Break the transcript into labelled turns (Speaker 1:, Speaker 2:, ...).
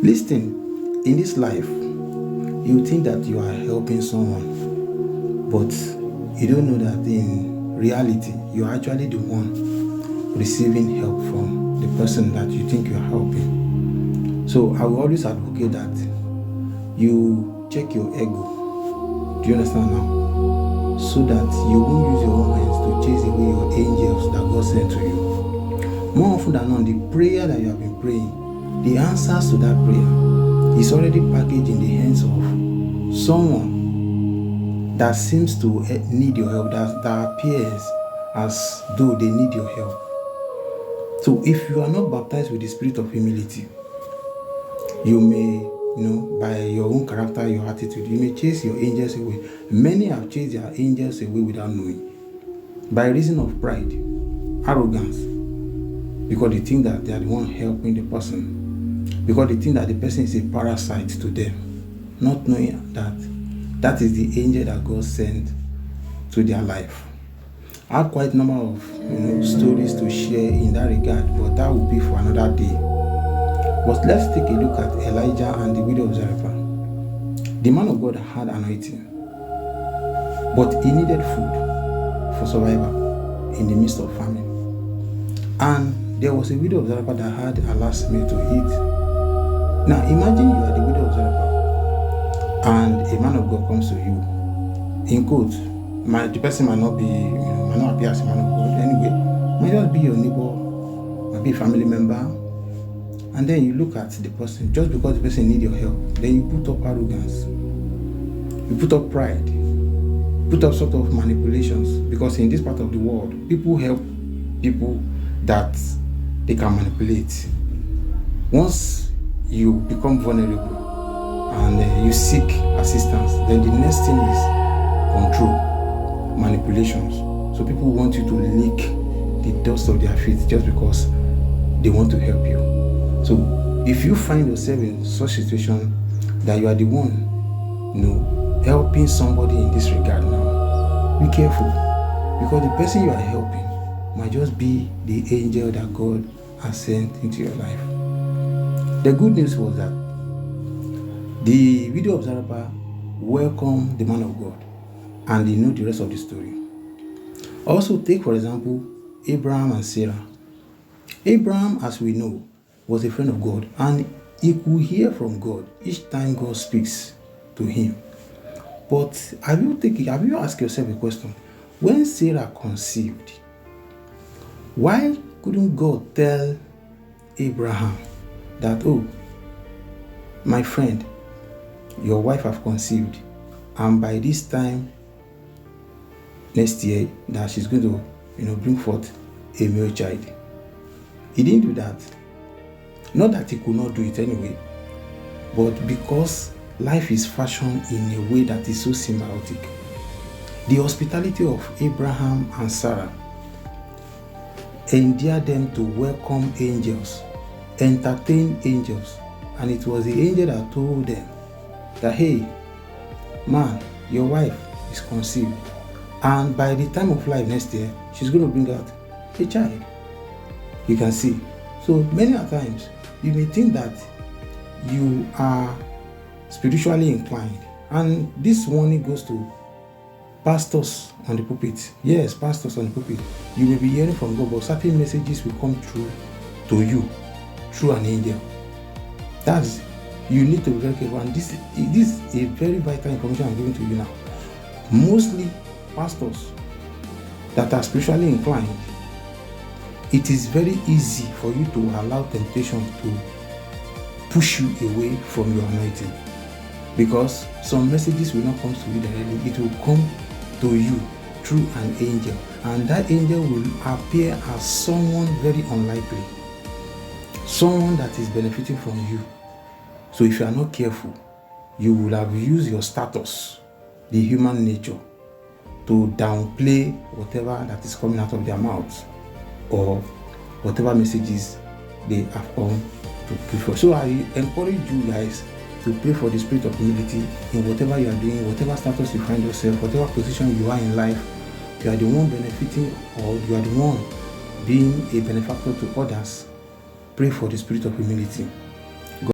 Speaker 1: Listen, in this life, you think that you are helping someone, but you don't know that in reality, you're actually the one receiving help from the person that you think you're helping. So I will always advocate that you check your ego. Do you understand now? So that you won't use your own hands to chase away your angels that God sent to you. More often than not, the prayer that you have been praying, the answers to that prayer is already packaged in the hands of someone that seems to need your help, that appears as though they need your help. So if you are not baptized with the spirit of humility, you may, by your own character, your attitude, you may chase your angels away. Many have chased their angels away without knowing. By reason of pride, arrogance, because they think that they are the one helping the person. Because they think that the person is a parasite to them. Not knowing that that is the angel that God sent to their life. I have quite a number of stories to share in that regard, but that will be for another day. But let's take a look at Elijah and the widow of Zarephath. The man of God had anointing, but he needed food for survival in the midst of famine. And there was a widow of Zarephath that had a last meal to eat. Now imagine you are the widow of Zarephath, and a man of God comes to you. In quotes, the person might not be, might not appear as a man of God. Anyway, might just be your neighbor, might be a family member. And then you look at the person, just because the person needs your help, then you put up arrogance, you put up pride, put up sort of manipulations. Because in this part of the world, people help people that they can manipulate. Once you become vulnerable and you seek assistance, then the next thing is control, manipulations. So people want you to lick the dust of their feet just because they want to help you. So if you find yourself in such a situation that you are the one, helping somebody in this regard now, be careful, because the person you are helping might just be the angel that God has sent into your life. The good news was that the widow of Zarephath welcomed the man of God, and they know the rest of the story. Also, take for example Abraham and Sarah. Abraham, as we know, was a friend of God, and he could hear from God each time God speaks to him. But have you asked yourself a question? When Sarah conceived, why couldn't God tell Abraham that, oh, my friend, your wife have conceived, and by this time next year that she's going to bring forth a male child? He didn't do that. Not that he could not do it anyway, but because life is fashioned in a way that is so symbiotic. The hospitality of Abraham and Sarah endeared them to welcome angels, entertain angels, and it was the angel that told them that, hey, man, your wife is conceived, and by the time of life next year, she's going to bring out a child. You can see. So many a times, you may think that you are spiritually inclined, and this warning goes to pastors on the pulpit. Yes, pastors on the pulpit. You may be hearing from God, but certain messages will come through to you through an angel. You need to be very careful, and this is a very vital information I'm giving to you now. Mostly pastors that are spiritually inclined, it is very easy for you to allow temptation to push you away from your anointing, because some messages will not come to you directly. It will come to you through an angel, and that angel will appear as someone very unlikely, someone that is benefiting from you. So if you are not careful, you will have used your status, the human nature, to downplay whatever that is coming out of their mouths, or whatever messages they have come to prefer. So I encourage you guys to pray for the spirit of humility in whatever you are doing, whatever status you find yourself, whatever position you are in life. You are the one benefiting, or you are the one being a benefactor to others. Pray for the spirit of humility.